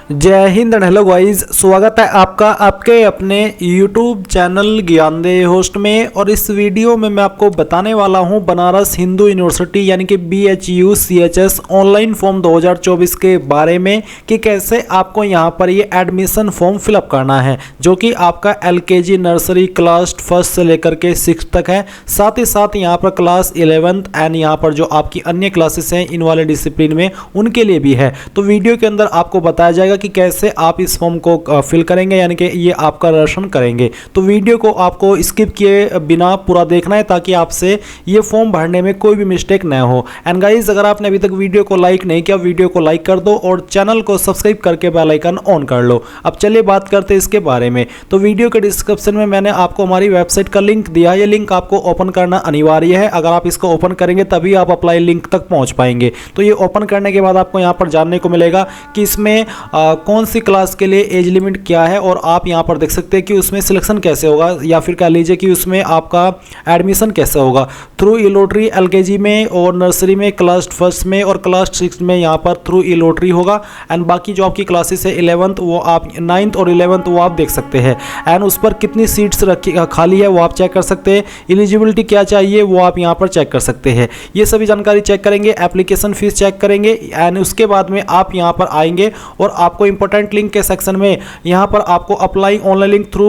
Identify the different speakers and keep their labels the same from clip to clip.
Speaker 1: जय Hind and hello guys, स्वागत है आपका आपके अपने YouTube चैनल ज्ञानदेय होस्ट में। और इस वीडियो में मैं आपको बताने वाला हूं बनारस हिंदू यूनिवर्सिटी यानी कि BHU CHS ऑनलाइन फॉर्म 2024 के बारे में कि कैसे आपको यहां पर ये एडमिशन फॉर्म फिलअप करना है, जो कि आपका LKG नर्सरी क्लास फर्स्ट से लेकर के 6 तक है। साथ ही साथ यहाँ पर क्लास 11th एंड यहाँ पर जो आपकी अन्य क्लासेस हैं इन वाले डिसिप्लिन में उनके लिए भी है। तो वीडियो के अंदर आपको बताया जाएगा कि कैसे आप इस फॉर्म को फिल करेंगे, यानी कि ये आपका दर्शन करेंगे। तो वीडियो को आपको स्किप किए बिना पूरा देखना है ताकि आपसे ये फॉर्म भरने में कोई भी मिस्टेक ना हो। एंड गाइस, अगर आपने अभी तक वीडियो को लाइक नहीं किया, वीडियो को लाइक कर दो और चैनल को सब्सक्राइब करके बेल आइकन ऑन कर लो। अब चलिए बात करते हैं इसके बारे में। तो वीडियो के डिस्क्रिप्शन में मैंने आपको हमारी वेबसाइट का लिंक दिया है। ये लिंक आपको ओपन करना अनिवार्य है। अगर आप इसको ओपन करेंगे तभी आप अप्लाई लिंक तक पहुंच पाएंगे। तो ये ओपन करने के बाद आपको यहाँ पर जानने को मिलेगा कि इसमें कौन सी क्लास के लिए एज लिमिट क्या है, और आप यहां पर देख सकते हैं कि उसमें सिलेक्शन कैसे होगा, या फिर कह लीजिए कि उसमें आपका एडमिशन कैसे होगा। थ्रू ई लॉटरी LKG में और नर्सरी में क्लास फर्स्ट में और क्लास 6 में यहां पर थ्रू ई लॉटरी होगा। एंड बाकी जो आपकी क्लासेस है 11th वो आप 9th और 11th वो आप देख सकते हैं। एंड उस पर कितनी सीट्स रखी खाली है वो आप चेक कर सकते हैं। एलिजिबिलिटी क्या चाहिए वो आप यहाँ पर चेक कर सकते हैं। ये सभी जानकारी चेक करेंगे, एप्लीकेशन फीस चेक करेंगे। एंड उसके बाद में आप यहाँ पर आएंगे और आपको इंपॉर्टेंट लिंक के सेक्शन में यहां पर आपको अप्लाई ऑनलाइन लिंक थ्रू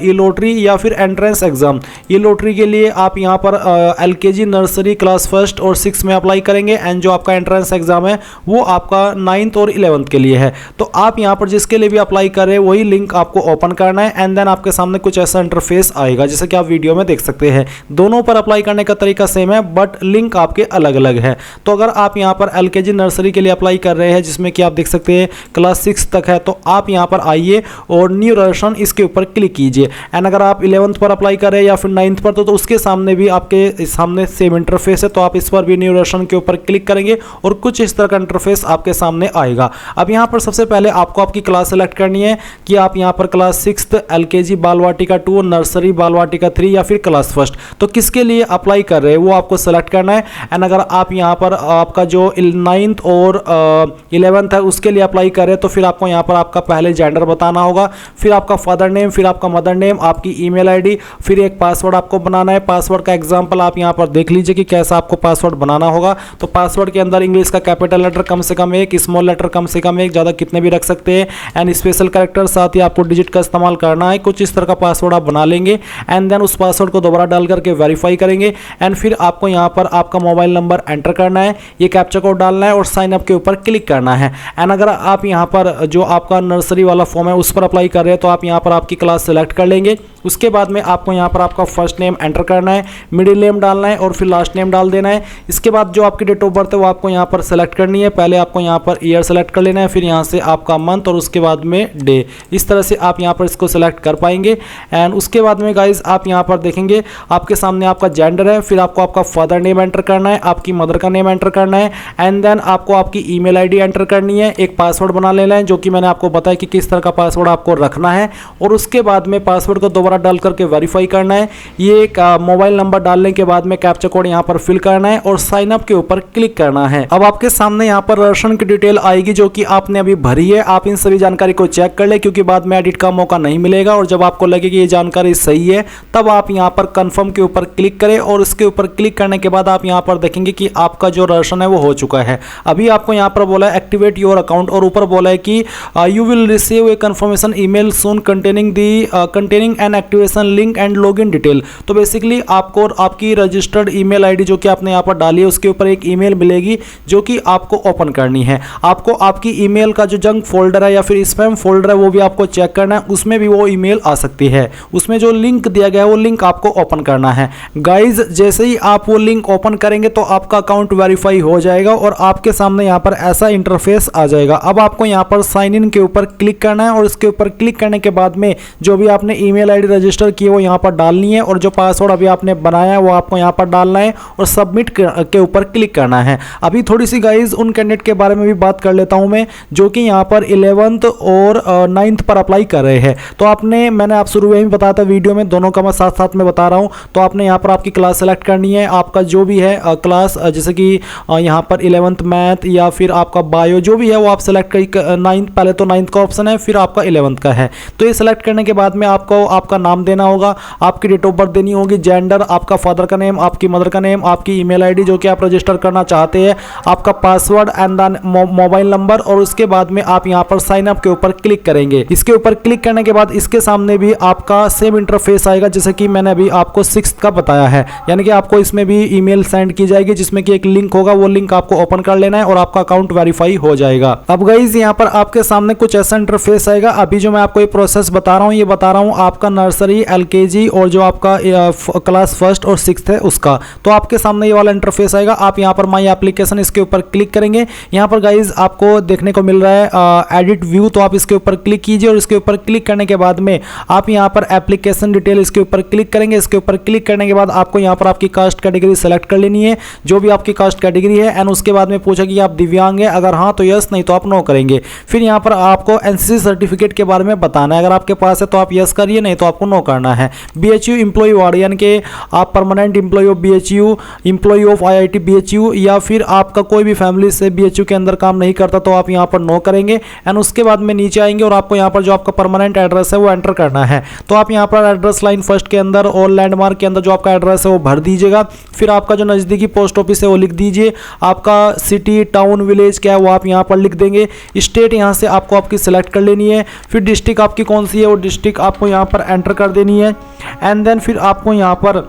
Speaker 1: ई लॉटरी या फिर एंट्रेंस एग्जाम। ई लॉटरी के लिए आप यहां पर LKG नर्सरी क्लास फर्स्ट और 6 में अप्लाई करेंगे। एंड जो आपका एंट्रेंस एग्जाम है वो आपका 9th और 11th के लिए है। तो आप यहां पर जिसके लिए भी अप्लाई कर रहे हैं वही लिंक आपको ओपन करना है। एंड देन आपके सामने कुछ ऐसा इंटरफेस आएगा जैसे कि आप वीडियो में देख सकते हैं। दोनों पर अप्लाई करने का तरीका सेम है बट लिंक आपके अलग अलग है। तो अगर आप यहां पर LKG नर्सरी के लिए अप्लाई कर रहे हैं जिसमें कि आप देख सकते हैं क्लास 6 तक है, तो आप यहां पर आइए और न्यू रजिस्ट्रेशन इसके ऊपर क्लिक कीजिए। एंड अगर आप 11th पर अप्लाई कर रहे हैं या फिर 9th पर तो उसके सामने भी आपके सामने सेम इंटरफेस है। तो आप इस पर भी न्यू रजिस्ट्रेशन के ऊपर क्लिक करेंगे और कुछ इस तरह का इंटरफेस आपके सामने आएगा। अब यहां पर सबसे पहले आपको आपकी क्लास सेलेक्ट करनी है कि आप यहां पर क्लास 6 LKG बाल वाटिका 2 नर्सरी बाल वाटिका 3 या फिर क्लास फर्स्ट, तो किसके लिए अप्लाई कर रहे हैं वो आपको सेलेक्ट करना है। एंड अगर आप यहां पर आपका जो 9th और 11th है उसके लिए अप्लाई कर रहे हैं तो फिर आपको यहां पर आपका पहले जेंडर बताना होगा, फिर आपका फादर नेम, फिर आपका मदर नेम, आपकी ईमेल आईडी, फिर एक पासवर्ड आपको बनाना है। पासवर्ड का एग्जांपल आप यहां पर देख लीजिए कि कैसा आपको पासवर्ड बनाना होगा। तो पासवर्ड के अंदर इंग्लिश का कैपिटल लेटर कम से कम 1, स्मॉल लेटर कम से कम 1, ज़्यादा कितने भी रख सकते हैं। एंड स्पेशल कैरेक्टर साथ ही आपको डिजिट का इस्तेमाल करना है। कुछ इस तरह का पासवर्ड आप बना लेंगे। एंड देन उस पासवर्ड को दोबारा डाल करके वेरीफाई करेंगे। एंड फिर आपको यहाँ पर आपका मोबाइल नंबर एंटर करना है, ये कैप्चा कोड डालना है और साइन अप के ऊपर क्लिक करना है। एंड अगर आप यहाँ पर जो आपका नर्सरी वाला फॉर्म है उस पर अप्लाई कर रहे हैं तो आप यहाँ पर आपकी क्लास सेलेक्ट कर लेंगे। उसके बाद में आपको यहाँ पर आपका फर्स्ट नेम एंटर करना है, मिडिल नेम डालना है और फिर लास्ट नेम डाल देना है। इसके बाद जो आपकी डेट ऑफ बर्थ है वो आपको यहाँ पर सेलेक्ट करनी है। पहले आपको यहाँ पर ईयर सेलेक्ट कर लेना है, फिर यहाँ से आपका मंथ और उसके बाद में डे। इस तरह से आप यहाँ पर इसको सेलेक्ट कर पाएंगे। एंड उसके बाद में गाइज आप यहाँ पर देखेंगे आपके सामने आपका जेंडर है, फिर आपको आपका फादर नेम एंटर करना है, आपकी मदर का नेम एंटर करना है। एंड देन आपको आपकी ईमेल आईडी एंटर करनी है, एक पासवर्ड बना लेना है जो कि मैंने आपको बताया कि किस तरह का पासवर्ड आपको रखना है। और उसके बाद में पासवर्ड को दोबारा डाल करके वेरीफाई करना है। ये एक मोबाइल नंबर डालने के बाद में कैप्चा कोड यहाँ पर फिल करना है और साइन अप के ऊपर क्लिक करना है। अब आपके सामने यहाँ पर रजिस्ट्रेशन की डिटेल आएगी जो कि आपने अभी भरी है। आप इन सभी जानकारी को चेक कर ले क्योंकि बाद में एडिट का मौका नहीं मिलेगा। और जब आपको लगे कि ये जानकारी सही है तब आप यहाँ पर कंफर्म के ऊपर क्लिक करें और इसके ऊपर क्लिक करने के बाद आप यहाँ पर देखेंगे कि आपका जो रजिस्ट्रेशन है वो हो चुका है। अभी आपको यहाँ पर बोला है एक्टिवेट योर अकाउंट और ऊपर बोला है कि you will receive A confirmation email soon containing N activation link and login detail. तो बेसिकली आपको आपकी रजिस्टर्ड ईमेल आईडी जो कि आपने यहाँ पर डाली है उसके ऊपर एक ईमेल मिलेगी जो कि आपको ओपन करनी है। आपको आपकी ईमेल का जो जंक फोल्डर है या फिर स्पैम फोल्डर है वो भी आपको चेक करना है, उसमें भी वो ईमेल आ सकती है। उसमें जो लिंक दिया गया है वो लिंक आपको ओपन करना है। गाइज जैसे ही आप वो लिंक ओपन करेंगे तो आपका अकाउंट वेरीफाई हो जाएगा और आपके सामने यहाँ पर ऐसा इंटरफेस आ जाएगा। अब आपको यहाँ पर साइन इन के ऊपर क्लिक करना है और इसके ऊपर क्लिक करने के बाद में जो भी आपने ईमेल आईडी आईडी रजिस्टर की वो यहाँ पर डालनी है और जो पासवर्ड अभी आपने बनाया है वो आपको यहाँ पर डालना है और सबमिट के ऊपर क्लिक करना है। अभी थोड़ी सी गाइज उन कैंडिडेट के बारे में भी बात कर लेता हूँ मैं, जो कि यहाँ पर 11th और 9th पर अप्लाई कर रहे हैं। तो मैंने आप शुरू में ही बताया था वीडियो में, दोनों का मैं साथ साथ में बता रहा हूँ। तो आपने यहाँ पर आपकी क्लास सेलेक्ट करनी है, आपका जो भी है क्लास, जैसे कि यहाँ पर 11th मैथ या फिर आपका बायो जो भी है वो आप सेलेक्ट कर 9th, पहले तो 9th का ऑप्शन है, फिर आपका 11th का है। तो ये सेलेक्ट करने के बाद में आपको आपका नाम देना होगा, आपकी डेट ऑफ बर्थ देनी होगी, जेंडर, आपका फादर का नेम, आपकी मदर का नेम, आपकी ईमेल आईडी जो कि आप रजिस्टर करना चाहते हैं, आपका password and then mobile number, और उसके बाद में आप यहाँ पर साइन अप के ऊपर क्लिक करेंगे। इसके ऊपर क्लिक करने के बाद इसके सामने भी आपका सेम इंटरफेस आएगा जैसे कि मैंने अभी आपको 6th का बताया है, यानी कि आपको इसमें भी ईमेल सेंड की जाएगी जिसमें कि एक लिंक होगा, वो लिंक आपको ओपन कर लेना है और आपका अकाउंट वेरीफाई हो जाएगा। अब गाइस यहाँ पर आपके सामने कुछ ऐसा इंटरफेस आएगा। अभी जो मैं आपको ये प्रोसेस बता रहा हूँ, ये बता रहा हूँ आपका नर्सरी, एलकेजी और जो आपका क्लास 1st और 6th है उसका। तो आपके सामने ये वाला इंटरफेस आएगा। आप यहाँ पर माई एप्लीकेशन इसके ऊपर क्लिक करेंगे। यहाँ पर गाइज आपको देखने को मिल रहा है एडिट व्यू, तो आप इसके ऊपर क्लिक कीजिए और इसके ऊपर क्लिक करने के बाद में आप यहाँ पर एप्लीकेशन डिटेल इसके ऊपर क्लिक करेंगे। इसके ऊपर क्लिक करने के बाद आपको यहाँ पर आपकी कास्ट कैटेगरी सेलेक्ट कर लेनी है, जो भी आपकी कास्ट कैटेगरी है, एंड उसके बाद में पूछा कि आप दिव्यांग है, अगर हाँ तो यस, नहीं तो आप नो करेंगे। फिर यहाँ पर आपको एनसीसी सर्टिफिकेट के बारे में बताना है, अगर आपके पास है तो आप यस करिए, नहीं तो आपको नो करना है। बीएचयू एम्प्लॉय वार्ड, यानी कि आप permanent employee of BHU, employee of IIT BHU, या फिर आपका कोई भी फैमिली से बीएचयू के अंदर काम नहीं करता तो आप यहाँ पर नो करेंगे। एंड उसके बाद में नीचे आएंगे और आपको यहाँ पर जो आपका परमानेंट एड्रेस है वो एंटर करना है। तो आप यहाँ पर एड्रेस लाइन फर्स्ट के अंदर और लैंडमार्क के अंदर जो आपका एड्रेस है वो भर दीजिएगा। फिर आपका जो नज़दीकी पोस्ट ऑफिस है वो लिख दीजिए, आपका सिटी, टाउन, विलेज क्या है वो आप यहाँ पर लिख देंगे। स्टेट यहाँ से आपको आपकी सिलेक्ट कर लेनी है। फिर डिस्ट्रिक्ट आपकी कौन सी है वो डिस्ट्रिक्ट आपको यहाँ पर एंटर कर देनी है। एंड देन फिर आपको यहाँ पर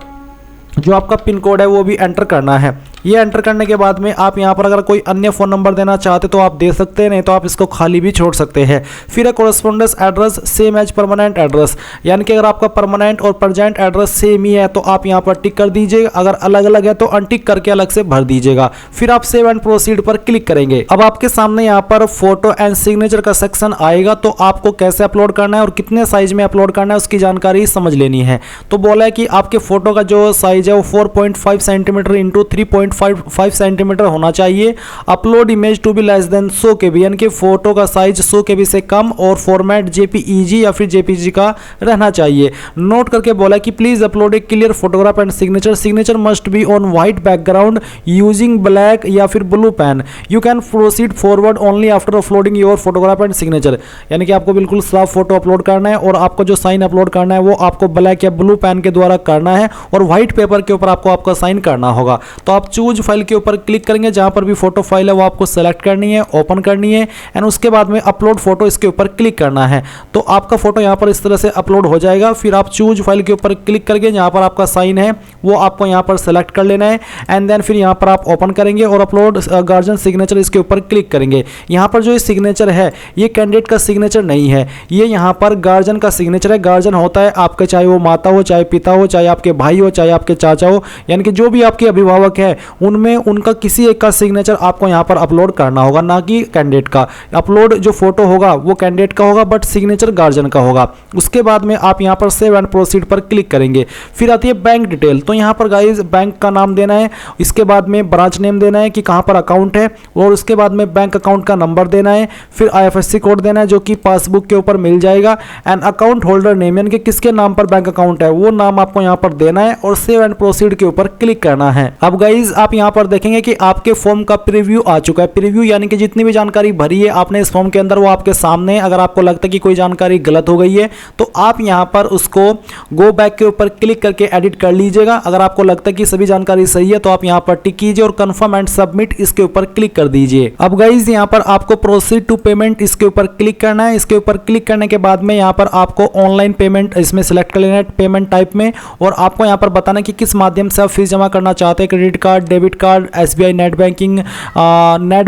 Speaker 1: जो आपका पिन कोड है वो भी एंटर करना है। ये एंटर करने के बाद में आप यहाँ पर अगर कोई अन्य फ़ोन नंबर देना चाहते तो आप दे सकते हैं, नहीं तो आप इसको खाली भी छोड़ सकते हैं। फिर है correspondence address same as permanent address, यानी कि अगर आपका परमानेंट और प्रेजेंट एड्रेस सेम ही है तो आप यहाँ पर टिक कर दीजिएगा, अगर अलग अलग है तो अनटिक करके अलग से भर दीजिएगा। फिर आप सेव एंड प्रोसीड पर क्लिक करेंगे। अब आपके सामने यहाँ पर फोटो एंड सिग्नेचर का सेक्शन आएगा, तो आपको कैसे अपलोड करना है और कितने साइज में अपलोड करना है उसकी जानकारी समझ लेनी है। तो बोला है कि आपके फोटो का जो साइज है वो 4.5 सेंटीमीटर इंटू 3.5 सेंटीमीटर होना चाहिए। Upload image to be less than 100 KB, यानी कि फोटो का साइज 100 KB से कम और फॉर्मेट JPEG या फिर JPG का रहना चाहिए। नोट करके बोला कि please upload a clear photograph and signature, signature must be on white background using black या फिर blue pen, you can proceed forward only after uploading your photograph and signature, यानी कि आपको बिल्कुल साफ फोटो अपलोड करना है और आपको जो साइन अपलोड करना है वो आपको ब्लैक या ब्लू पेन के द्वारा करना है और व्हाइट पेपर के ऊपर आपको आपका साइन करना होगा। तो आप चूज फाइल के ऊपर क्लिक करेंगे, जहां पर भी फोटो फाइल है वो आपको सेलेक्ट करनी है, ओपन करनी है, एंड उसके बाद में अपलोड फोटो इसके ऊपर क्लिक करना है। तो आपका फोटो यहां पर इस तरह से अपलोड हो जाएगा। फिर आप चूज फाइल के ऊपर क्लिक करके जहां पर आपका साइन है वो आपको यहां पर सेलेक्ट कर लेना है, एंड देन फिर यहां पर आप ओपन करेंगे और अपलोड गार्जियन सिग्नेचर इसके ऊपर क्लिक करेंगे। यहां पर जो ये सिग्नेचर है ये कैंडिडेट का सिग्नेचर नहीं है, ये यहां पर गार्जियन का सिग्नेचर है। गार्जियन होता है आपके, चाहे वो माता हो, चाहे पिता हो, चाहे आपके भाई हो, चाहे आपके चाचा हो, यानी कि जो भी आपके अभिभावक है उनमें उनका किसी एक का सिग्नेचर आपको यहां पर अपलोड करना होगा, ना कि कैंडिडेट का। अपलोड जो फोटो होगा वो कैंडिडेट का होगा बट सिग्नेचर गार्जियन का होगा। उसके बाद में आप यहां पर सेव एंड प्रोसीड पर क्लिक करेंगे। फिर आती है बैंक डिटेल। तो यहां पर गाइस बैंक का नाम देना है, इसके बाद में ब्रांच नेम देना है कि कहां पर अकाउंट है, और उसके बाद में बैंक अकाउंट का नंबर देना है। फिर IFSC कोड देना है जो कि पासबुक के ऊपर मिल जाएगा, एंड अकाउंट होल्डर नेम, यानी कि किसके नाम पर बैंक अकाउंट है वो नाम आपको यहां पर देना है और सेव एंड प्रोसीड के ऊपर क्लिक करना है। अब गाइस आप यहां पर देखेंगे कि आपके फॉर्म का प्रीव्यू आ चुका है। प्रीव्यू यानी कि जितनी भी जानकारी भरी है आपने इस फॉर्म के अंदर वो आपके सामने है। अगर आपको लगता है कि कोई जानकारी गलत हो गई है तो आप यहां पर उसको गो बैक के ऊपर क्लिक करके एडिट कर लीजिएगा। अगर आपको लगता है कि सभी जानकारी सही है तो आप यहां पर टिक कीजिए और कंफर्म एंड सबमिट इसके ऊपर क्लिक कर दीजिए। अब गाइस यहां पर आपको प्रोसीड टू पेमेंट इसके ऊपर क्लिक करना है। इसके ऊपर क्लिक करने के बाद में यहां पर आपको ऑनलाइन पेमेंट इसमें सिलेक्ट कर लेना है पेमेंट टाइप में, और आपको यहां पर बताना कि किस माध्यम से आप फीस जमा करना चाहते हैं, credit card, debit card, SBI net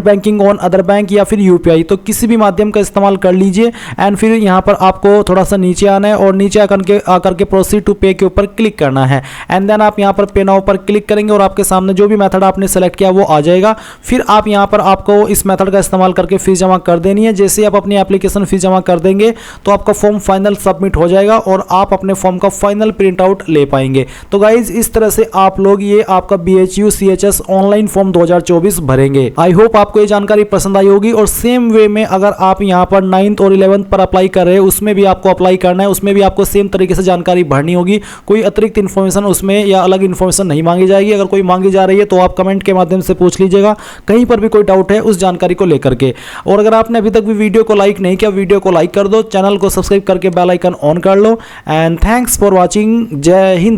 Speaker 1: banking on other bank या फिर UPI। तो किसी भी माध्यम का इस्तेमाल कर लीजिए। एंड फिर यहाँ पर आपको थोड़ा सा नीचे आना है और नीचे आकर के प्रोसीड टू पे के ऊपर क्लिक करना है। एंड देन आप यहाँ पर पे नाउ पर क्लिक करेंगे और आपके सामने जो भी मेथड आपने सेलेक्ट किया वो आ जाएगा। फिर आप यहाँ पर आपको इस मेथड का इस्तेमाल करके फीस जमा कर देनी है। जैसे आप अपनी एप्लीकेशन फीस जमा कर देंगे तो आपका फॉर्म फाइनल सबमिट हो जाएगा और आप अपने फॉर्म का फाइनल प्रिंट आउट ले पाएंगे। तो गाइज इस तरह से आप लोग ये आपका BHU CHS ऑनलाइन फॉर्म 2024 भरेंगे। आई होप आपको ये जानकारी पसंद आई होगी। और सेम वे में अगर आप यहाँ पर 9th और 11th पर अप्लाई कर रहे हैं उसमें भी आपको अप्लाई करना है, उसमें भी आपको सेम तरीके से जानकारी भरनी होगी। कोई अतिरिक्त इन्फॉर्मेशन उसमें या अलग इन्फॉर्मेशन नहीं मांगी जाएगी। अगर कोई मांगी जा रही है तो आप कमेंट के माध्यम से पूछ लीजिएगा, कहीं पर भी कोई डाउट है उस जानकारी को लेकर के। और अगर आपने अभी तक भी वीडियो को लाइक नहीं किया, वीडियो को लाइक कर दो, चैनल को सब्सक्राइब करके बेल आइकन ऑन कर लो। And thanks for watching. जय हिंद।